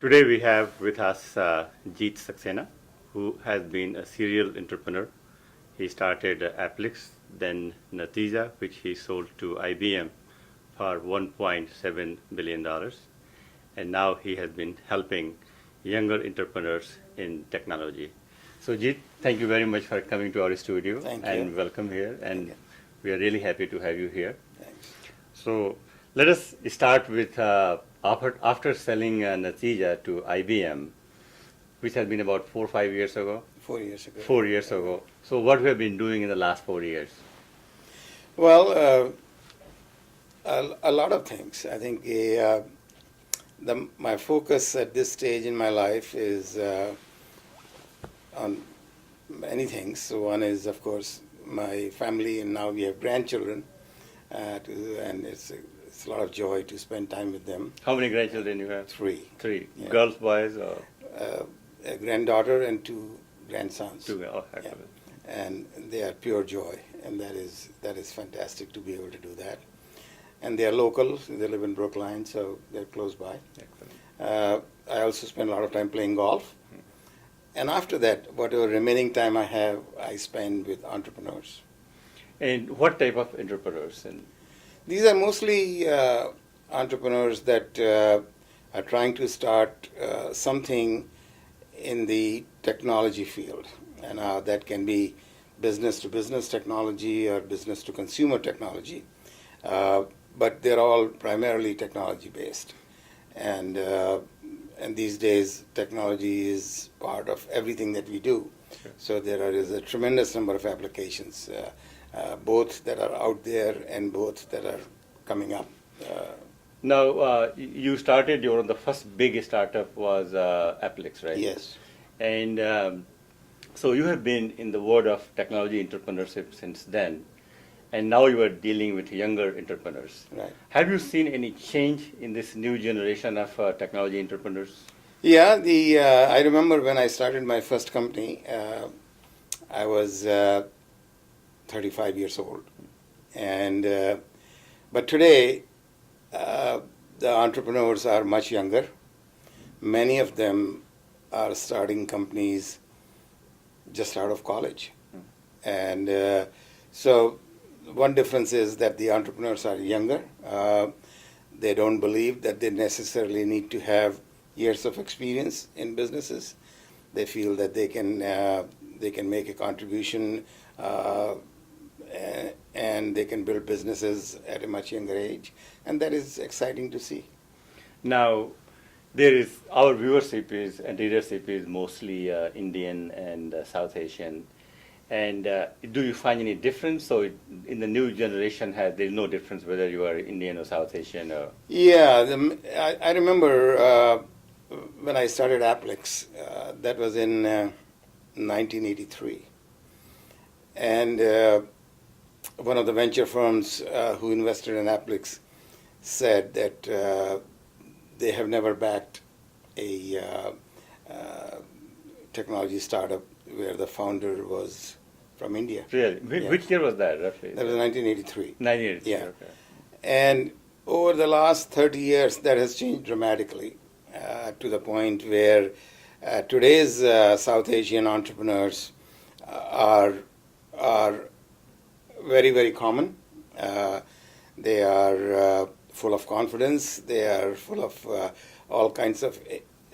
Today we have with us Jit Saxena, who has been a serial entrepreneur. He started Applix, then Natija, which he sold to IBM for $1.7 billion. And now he has been helping younger entrepreneurs in technology. So Jit, thank you very much for coming to our studio. Thank and you. welcome here. And Thank you. we are really happy to have you here. Thanks. So let us start with after selling Natija to IBM, which has been about 4 or 5 years ago. 4 years ago. 4 years ago. So what we have been doing in the last 4 years? Well, a lot of things. I think my focus at this stage in my life is on many things. So one is, of course, my family, and now we have grandchildren, and it's a lot of joy to spend time with them. How many grandchildren you have? Three. Yeah. Girls, boys, or A granddaughter and two grandsons. two? Oh, Yeah. And they are pure joy, and that is fantastic to be able to do that. And they are local; they live in Brookline, so they're close by. Excellent. I also spend a lot of time playing golf, and after that, whatever remaining time I have, I spend with entrepreneurs. And what type of entrepreneurs? And These are mostly entrepreneurs that are trying to start something in the technology field, and that can be business-to-business technology or business-to-consumer technology, but they're all primarily technology-based. And these days, technology is part of everything that we do. Sure. So there is a tremendous number of applications, both that are out there and both that are coming up. now you started the first big startup was Applix, right? Yes. And so you have been in the world of technology entrepreneurship since then, and now you are dealing with younger entrepreneurs. Right. Have you seen any change in this new generation of technology entrepreneurs? Yeah, I remember when I started my first company, I was 35 years old, and but today the entrepreneurs are much younger. Many of them are starting companies just out of college, and so one difference is that the entrepreneurs are younger. They don't believe that they necessarily need to have years of experience in businesses. They feel that they can make a contribution and they can build businesses at a much younger age, and that is exciting to see. Now, our viewership and readership is mostly Indian and South Asian. And do you find any difference? So in the new generation, there's no difference whether you are Indian or South Asian? Or Yeah, I remember when I started Applix, that was in 1983. And one of the venture firms who invested in Applix said that they have never backed a technology startup where the founder was from India. Really? Yeah. Which year was that, roughly? That was 1983. 1983, Yeah. okay. And over the last 30 years, that has changed dramatically to the point where today's South Asian entrepreneurs are very, very common. They are full of confidence. They are full of all kinds of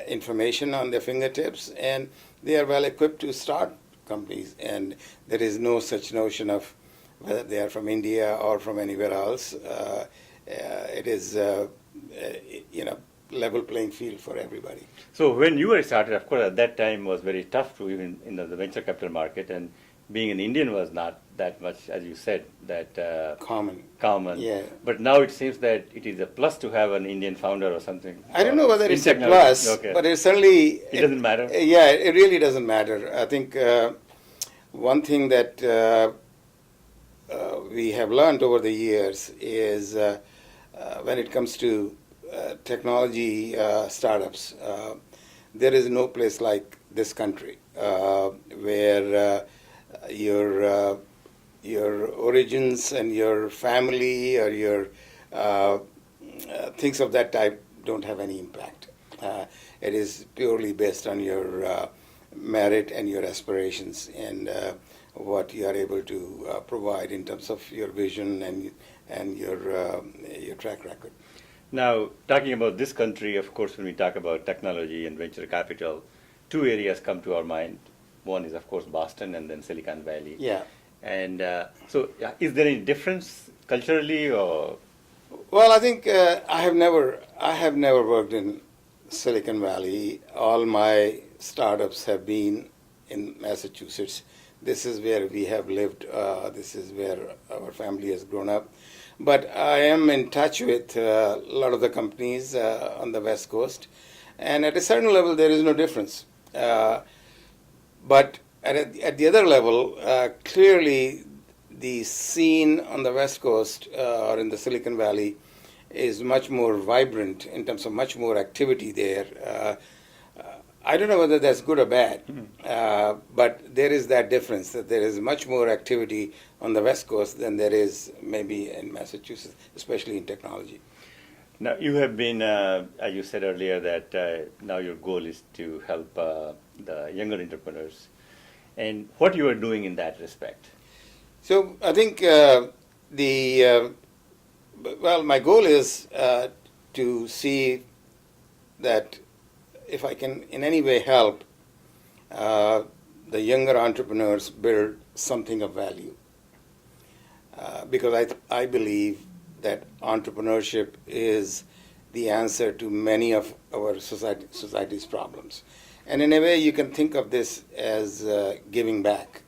information on their fingertips, and they are well equipped to start companies. And there is no such notion of whether they are from India or from anywhere else. It is level playing field for everybody. So when you were started, of course, at that time was very tough to even in the venture capital market, and being an Indian was not that much, as you said, that common. Yeah. But now it seems that it is a plus to have an Indian founder or something. I don't know whether in it's a technology. plus, Okay. but it certainly It doesn't matter? Yeah, it really doesn't matter. I think one thing that we have learned over the years is when it comes to technology startups, there is no place like this country where your origins and your family or your things of that type don't have any impact. It is purely based on your merit and your aspirations and what you are able to provide in terms of your vision and your track record. Now, talking about this country, of course, when we talk about technology and venture capital, two areas come to our mind. One is, of course, Boston and then Silicon Valley. Yeah. And so, is there any difference culturally or? Well, I think I have never worked in Silicon Valley. All my startups have been in Massachusetts. This is where we have lived. This is where our family has grown up. But I am in touch with a lot of the companies on the West Coast, and at a certain level, there is no difference. But at the other level, clearly, the scene on the West Coast or in the Silicon Valley is much more vibrant in terms of much more activity there. I don't know whether that's good or bad, but there is that difference that there is much more activity on the West Coast than there is maybe in Massachusetts, especially in technology. Now, you have been, as you said earlier, that now your goal is to help the younger entrepreneurs. And what you are doing in that respect? So I think my goal is to see that if I can in any way help the younger entrepreneurs build something of value. Because I believe that entrepreneurship is the answer to many of our society's problems. And in a way, you can think of this as giving back.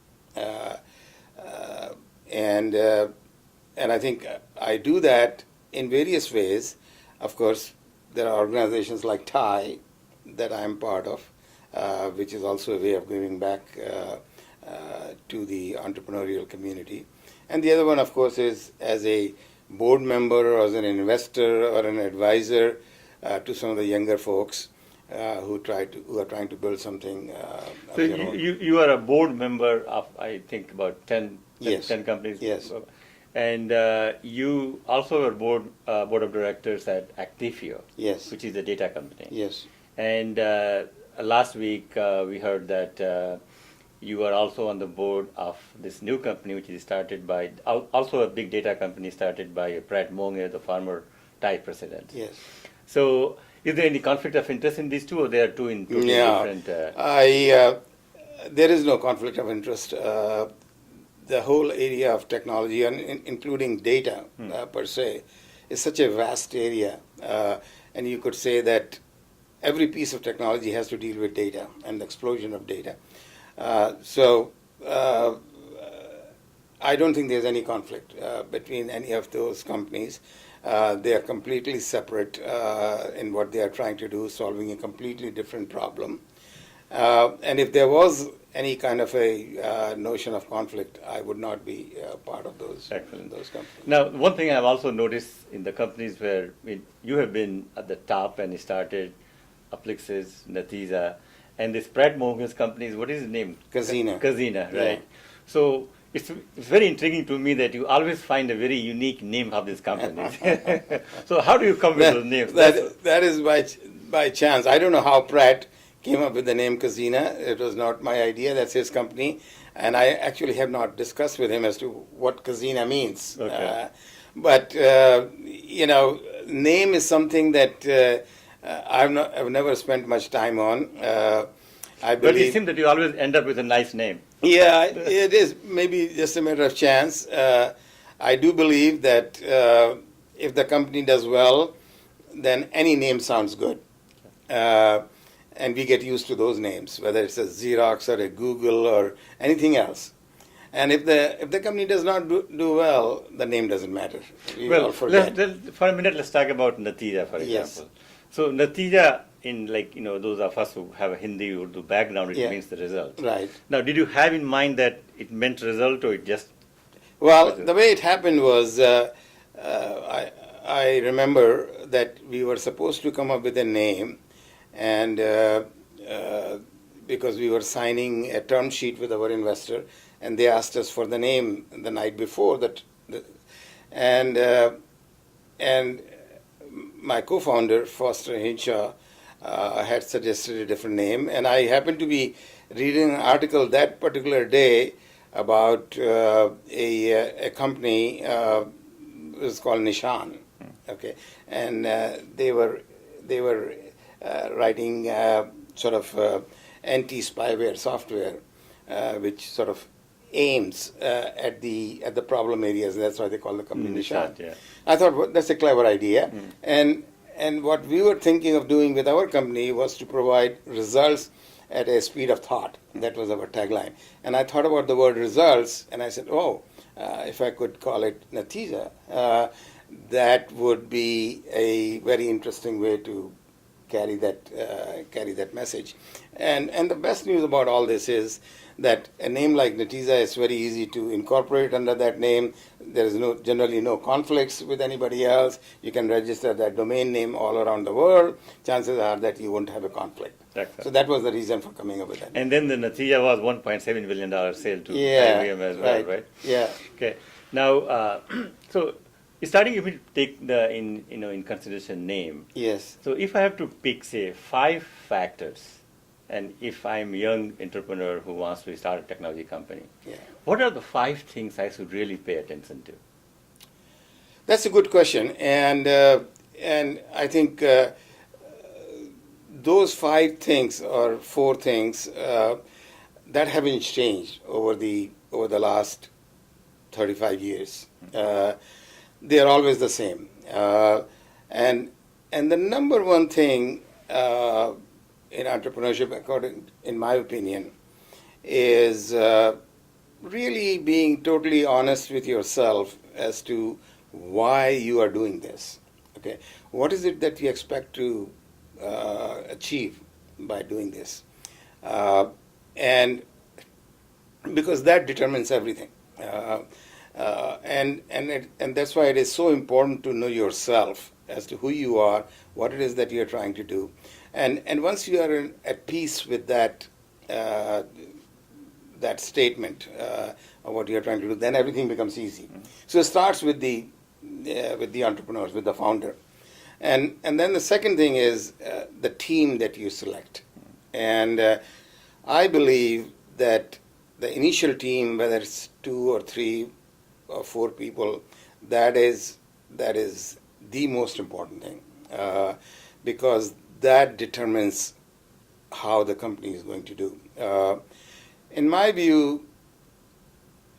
And I think I do that in various ways. Of course, there are organizations like TIE that I'm part of, which is also a way of giving back to the entrepreneurial community. And the other one, of course, is as a board member or as an investor or an advisor to some of the younger folks who are trying to build something. So you are a board member of, I think, about 10 companies. Yes. And you also are board of directors at Actifio, Yes. which is a data company. Yes. And last week we heard that you are also on the board of this new company, which is started by, also a big data company started by Brad Monge, the former TIE president. Yes. So is there any conflict of interest in these two, or they are two in totally different? There is no conflict of interest. The whole area of technology, and including data per se, is such a vast area. And you could say that every piece of technology has to deal with data and the explosion of data. So I don't think there's any conflict between any of those companies. They are completely separate in what they are trying to do, solving a completely different problem. And if there was any kind of a notion of conflict, I would not be part of those companies. Now, one thing I've also noticed in the companies where you have been at the top and started Applixis, Natija, and this Brad Monge's companies, what is his name? Casina. Casina, right? Yeah. So it's very intriguing to me that you always find a very unique name of these companies. So how do you come with those names? That is by chance. I don't know how Pratt came up with the name Casina. It was not my idea. That's his company. And I actually have not discussed with him as to what Casina means. Okay. But name is something that I've never spent much time on. But it seems that you always end up with a nice name. Yeah, it is maybe just a matter of chance. I do believe that if the company does well, then any name sounds good. And we get used to those names, whether it's a Xerox or a Google or anything else. And if the company does not do well, the name doesn't matter. Well, for a minute, let's talk about Natija, for example. Yes. So Natija, in those of us who have a Hindi Urdu background, it means the result. Right. Now, did you have in mind that it meant result, or it just? Well, the way it happened was, I remember that we were supposed to come up with a name, and because we were signing a term sheet with our investor, and they asked us for the name the night before and my co-founder Foster Hinshaw had suggested a different name, and I happened to be reading an article that particular day about a company. It was called Nishan, okay, and they were writing sort of anti-spyware software, which sort of aims at the problem areas. That's why they call the company Nishan. Yeah. I thought, well, that's a clever idea, and what we were thinking of doing with our company was to provide results at a speed of thought. That was our tagline. And I thought about the word results, and I said, if I could call it Natija, that would be a very interesting way to carry that message. And the best news about all this is that a name like Natija is very easy to incorporate under that name. There is generally no conflicts with anybody else. You can register that domain name all around the world. Chances are that you won't have a conflict. Excellent. So that was the reason for coming up with that. And then the Natija was $1.7 billion sale to Yeah, IBM as well, right? Yeah. Okay. Now, so starting if we take the in consideration name. Yes. So if I have to pick, say, 5 factors, and if I'm a young entrepreneur who wants to start a technology company, Yeah. what are the 5 things I should really pay attention to? That's a good question, and I think those 5 things or 4 things that haven't changed over the last 35 years. They are always the same, and the number one thing in entrepreneurship, in my opinion, is really being totally honest with yourself as to why you are doing this. Okay, what is it that you expect to achieve by doing this? And because that determines everything. And that's why it is so important to know yourself as to who you are, what it is that you are trying to do, and once you are at peace with that statement of what you are trying to do, then everything becomes easy. Mm-hmm. So it starts with the entrepreneurs, with the founder, and then the second thing is the team that you select, and I believe that the initial team, whether it's 2 or 3 or 4 people, that is the most important thing, because that determines how the company is going to do. In my view,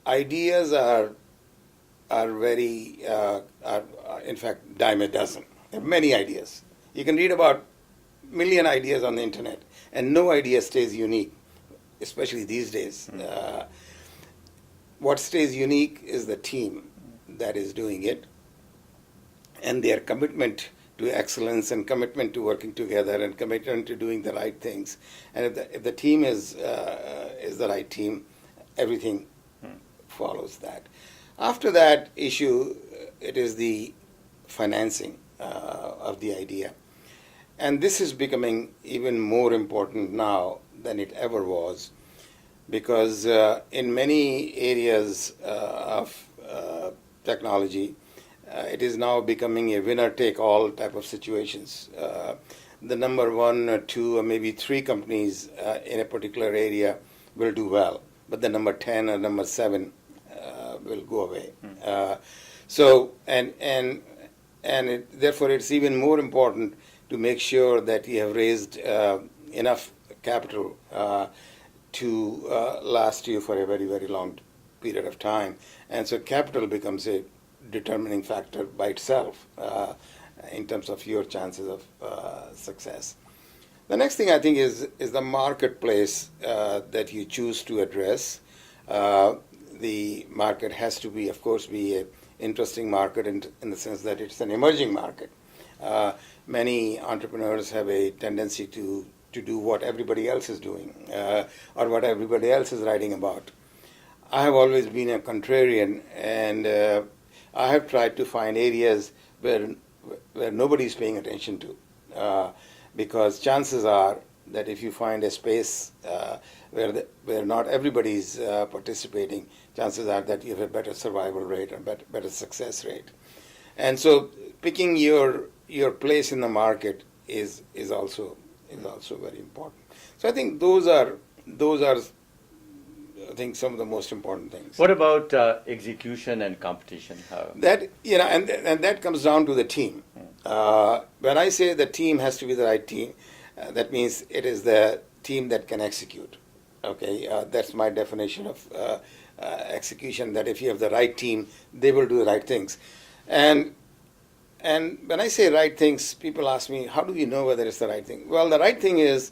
ideas are very, in fact, dime a dozen. There are many ideas. You can read about 1 million ideas on the internet, and no idea stays unique, especially these days. What stays unique is the team that is doing it, and their commitment to excellence and commitment to working together and commitment to doing the right things. And if the team is the right team, everything follows that. After that issue, it is the financing of the idea. And this is becoming even more important now than it ever was, because in many areas of technology, it is now becoming a winner-take-all type of situations. The number 1 or 2 or maybe 3 companies in a particular area will do well, but the number 10 or number 7 will go away. Therefore, it's even more important to make sure that you have raised enough capital to last you for a very, very long period of time. And so capital becomes a determining factor by itself in terms of your chances of success. The next thing I think is the marketplace that you choose to address. The market has to be, of course, be an interesting market in the sense that it's an emerging market. Many entrepreneurs have a tendency to do what everybody else is doing or what everybody else is writing about. I have always been a contrarian, and I have tried to find areas where nobody is paying attention to, because chances are that if you find a space where not everybody is participating, chances are that you have a better survival rate or better success rate. And so picking your place in the market is also is also very important. So I think those are I think some of the most important things. What about execution and competition? That and that comes down to the team. When I say the team has to be the right team, that means it is the team that can execute. Okay, that's my definition of execution. That if you have the right team, they will do the right things. And when I say right things, people ask me, how do you know whether it's the right thing? Well, the right thing is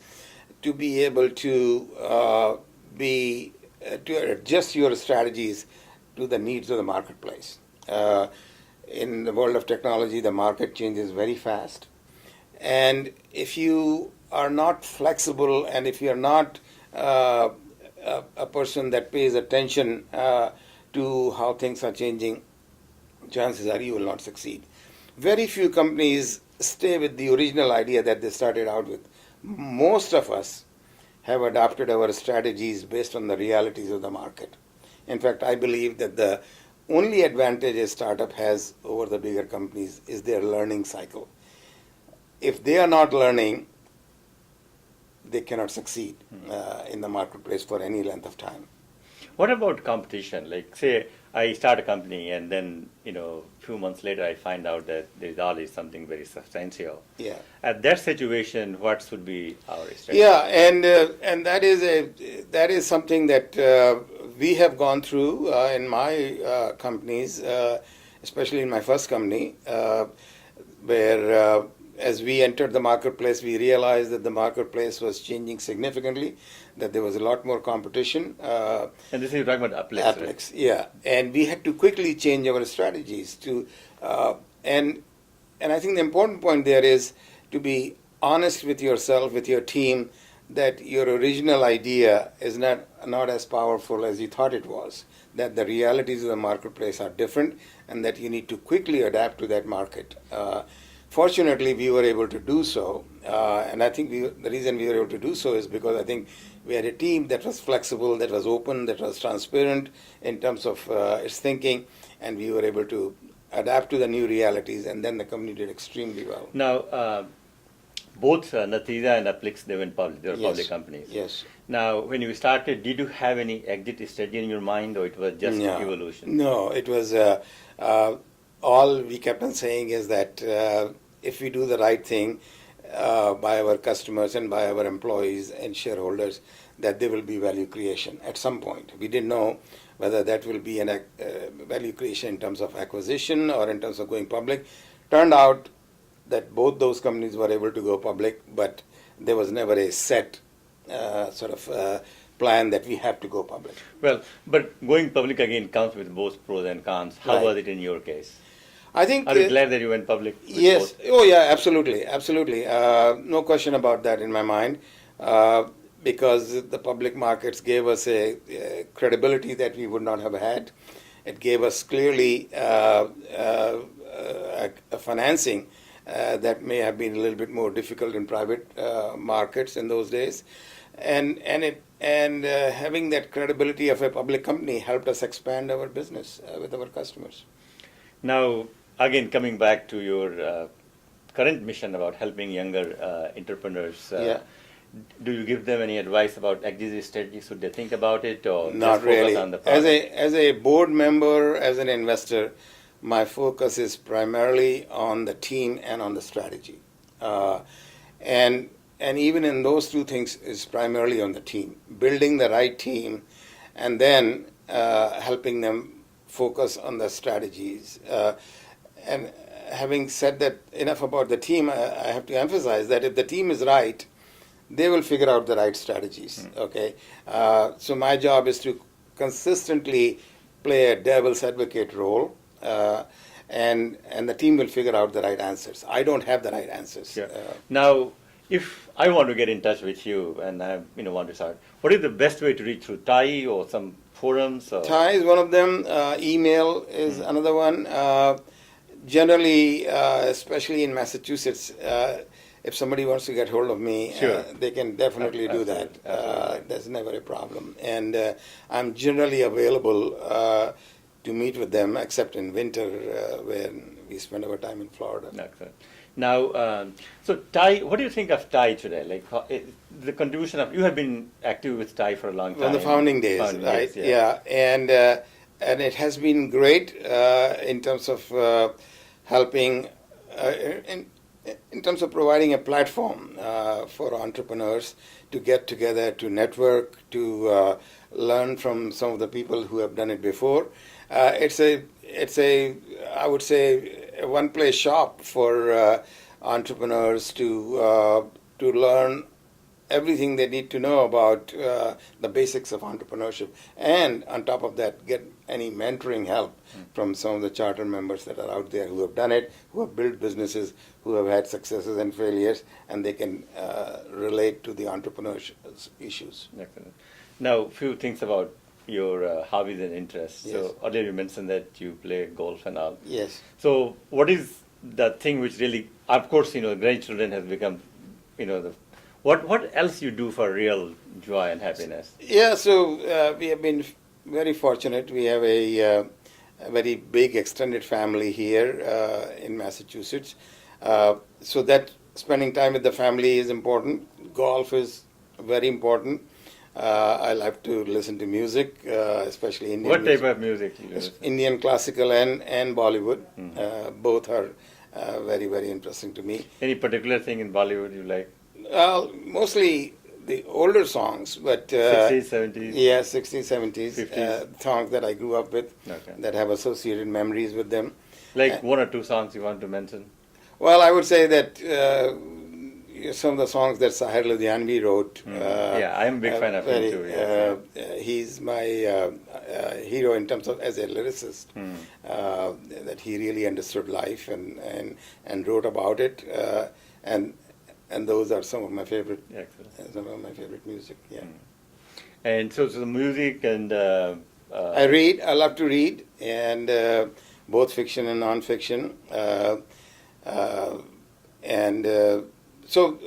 to be able to to adjust your strategies to the needs of the marketplace. In the world of technology, the market changes very fast. And if you are not flexible and if you are not a person that pays attention to how things are changing, chances are you will not succeed. Very few companies stay with the original idea that they started out with. Most of us have adopted our strategies based on the realities of the market. In fact, I believe that the only advantage a startup has over the bigger companies is their learning cycle. If they are not learning, they cannot succeed in the marketplace for any length of time. What about competition? Like, say, I start a company and then, a few months later I find out that there's always something very substantial. Yeah. At that situation, what should be our strategy? Yeah, and that is something that we have gone through in my companies, especially in my first company, where as we entered the marketplace, we realized that the marketplace was changing significantly, that there was a lot more competition. And this is you're talking about Applix, right? Yeah. And we had to quickly change our strategies to, and I think the important point there is to be honest with yourself, with your team, that your original idea is not as powerful as you thought it was, that the realities of the marketplace are different, and that you need to quickly adapt to that market. Fortunately, we were able to do so, and I think the reason we were able to do so is because I think we had a team that was flexible, that was open, that was transparent in terms of its thinking, and we were able to adapt to the new realities, and then the company did extremely well. Now, both Natija and Applix, they went public. They were public companies. Yes. Now, when you started, did you have any exit strategy in your mind, or it was just evolution? No, it was all we kept on saying is that if we do the right thing by our customers and by our employees and shareholders, that there will be value creation at some point. We didn't know whether that will be a value creation in terms of acquisition or in terms of going public. Turned out that both those companies were able to go public, but there was never a set plan that we have to go public. Well, but going public again comes with both pros and cons. How was it in your case? I think. Are you glad that you went public? Yes. Both? Oh, yeah. Absolutely. No question about that in my mind, because the public markets gave us a credibility that we would not have had. It gave us clearly a financing that may have been a little bit more difficult in private markets in those days, and having that credibility of a public company helped us expand our business with our customers. Now, again, coming back to your current mission about helping younger entrepreneurs, do you give them any advice about exit strategy? Should they think about it, or not just really? Focus on the product? As a board member, as an investor, my focus is primarily on the team and on the strategy, and even in those two things is primarily on the team, building the right team, and then helping them focus on the strategies. And having said that, enough about the team, I have to emphasize that if the team is right, they will figure out the right strategies. Okay, so my job is to consistently play a devil's advocate role, and the team will figure out the right answers. I don't have the right answers. Sure. Now, if I want to get in touch with you and I want to start, what is the best way to reach through TAI or some forums? Or? TAI is one of them. Email is another one. Generally, especially in Massachusetts, if somebody wants to get hold of me, they can definitely do that. That's never a problem. And I'm generally available to meet with them, except in winter when we spend our time in Florida. Excellent. Now, so Thai, what do you think of Thai today? Like the contribution of, you have been active with Thai for a long time. From the founding days, right? Yeah. And it has been great in terms of helping, in, in terms of providing a platform for entrepreneurs to get together, to network, to learn from some of the people who have done it before. It's a, I would say, a one-place shop for entrepreneurs to learn everything they need to know about the basics of entrepreneurship, and on top of that, get any mentoring help from some of the charter members that are out there who have done it, who have built businesses, who have had successes and failures, and they can relate to the entrepreneurship issues. Excellent. Now, a few things about your hobbies and interests. Yes. So earlier you mentioned that you play golf and all. Yes. So what is the thing which really, of course, grandchildren has become, the what else you do for real joy and happiness? Yeah, so we have been very fortunate. We have a very big extended family here in Massachusetts. So that spending time with the family is important. Golf is very important. I like to listen to music, especially Indian What music. type of music do you listen? Indian classical and Bollywood. Mm-hmm. Both are very, very interesting to me. Any particular thing in Bollywood you like? Mostly the older songs, but 60s, 70s? Yeah, 60s, 70s 50s. Songs that I grew up with, Okay. that have associated memories with them. Like one or two songs you want to mention? Well, I would say that some of the songs that Sahir Ludhianvi wrote. Yeah, I'm a big fan of him too. Yes. He's my hero in terms of as a lyricist. That he really understood life and wrote about it, and those are some of my favorite. Excellent. Some of my favorite music. Yeah. And so the music and I read. I love to read, and both fiction and non-fiction. So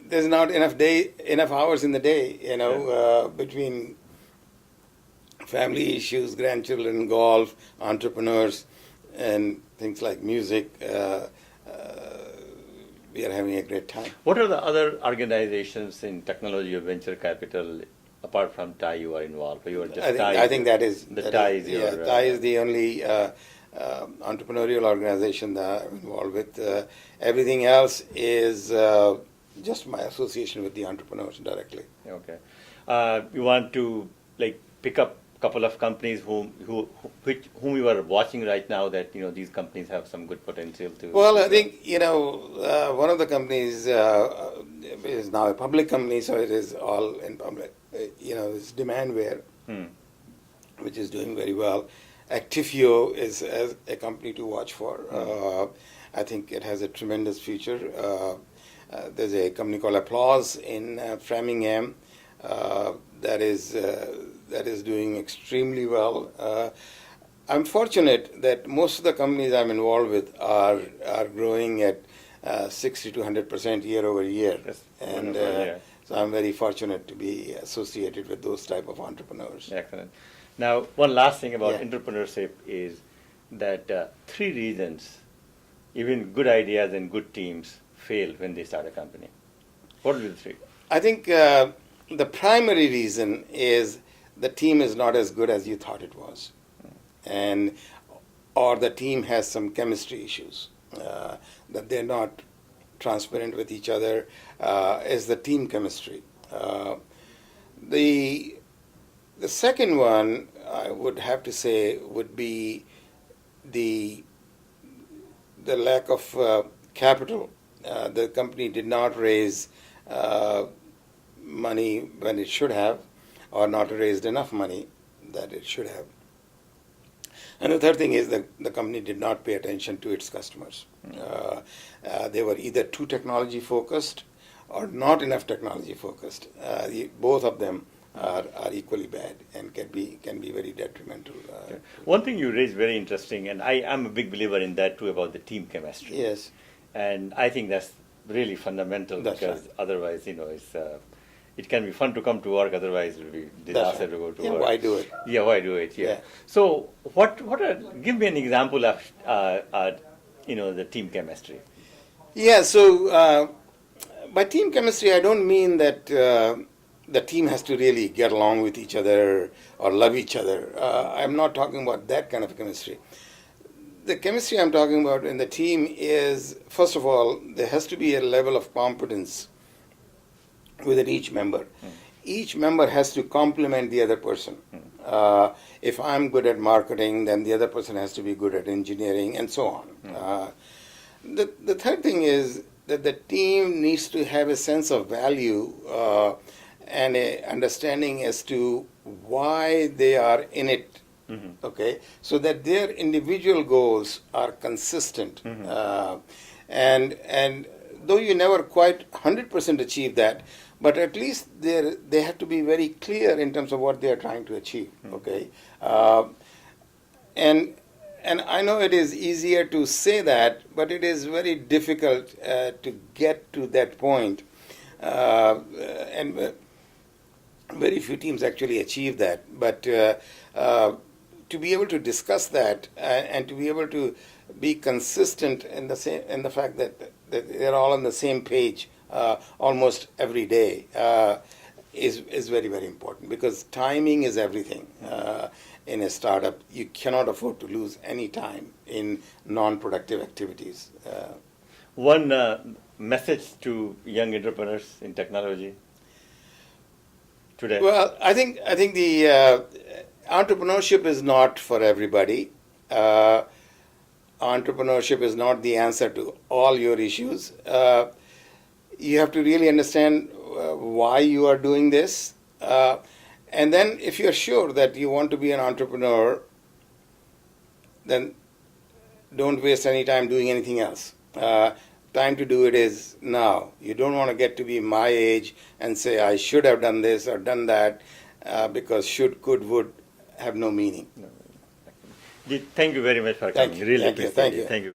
there's not enough hours in the day, between family issues, grandchildren, golf, entrepreneurs, and things like music. We are having a great time. What are the other organizations in technology or venture capital apart from TIE you are involved? Or you are just I think that is the TIE is your TIE is the only entrepreneurial organization that I'm involved with. Everything else is just my association with the entrepreneurs directly. Okay. You want to pick up a couple of companies whom you are watching right now that these companies have some good potential to. Well, I think one of the companies is now a public company, so it is all in public. It's Demandware, which is doing very well. Actifio is a company to watch for. I think it has a tremendous future. There's a company called Applause in Framingham that is doing extremely well. I'm fortunate that most of the companies I'm involved with are growing at 60 to 100% year over year, and so I'm very fortunate to be associated with those type of entrepreneurs. Excellent. Now, one last thing about entrepreneurship is that 3 reasons, even good ideas and good teams fail when they start a company. What would be the 3? I think the primary reason is the team is not as good as you thought it was, or the team has some chemistry issues, that they're not transparent with each other, is the team chemistry. The second one, I would have to say, would be the lack of capital. The company did not raise money when it should have, or not raised enough money that it should have. And the third thing is that the company did not pay attention to its customers. They were either too technology focused or not enough technology focused. Both of them are equally bad and can be very detrimental. One thing you raised very interesting, and I am a big believer in that too, about the team chemistry. Yes. And I think that's really fundamental. That's because right. Otherwise, it can be fun to come to work, otherwise it will be disaster to go to work. Why do it? Yeah, why do it? Yeah. Yeah. So, give me an example of the team chemistry? Yeah, so by team chemistry, I don't mean that the team has to really get along with each other or love each other. I'm not talking about that kind of chemistry. The chemistry I'm talking about in the team is, first of all, there has to be a level of competence within each member. Each member has to complement the other person. If I'm good at marketing, then the other person has to be good at engineering, and so on. The third thing is that the team needs to have a sense of value and a understanding as to why they are in it. Okay, so that their individual goals are consistent, and though you never quite 100% achieve that, but at least they have to be very clear in terms of what they are trying to achieve. Okay, and I know it is easier to say that, but it is very difficult to get to that point, and very few teams actually achieve that. But to be able to discuss that and to be able to be consistent in the fact that they're all on the same page almost every day is very, very important, because timing is everything. In a startup, you cannot afford to lose any time in non-productive activities. One message to young entrepreneurs in technology today? Well, I think the entrepreneurship is not for everybody. Entrepreneurship is not the answer to all your issues. You have to really understand why you are doing this. And then if you're sure that you want to be an entrepreneur, then don't waste any time doing anything else. Time to do it is now. You don't want to get to be my age and say, I should have done this or done that, because should, could, would have no meaning. Thank you very much for coming. Really appreciate it. Thank you.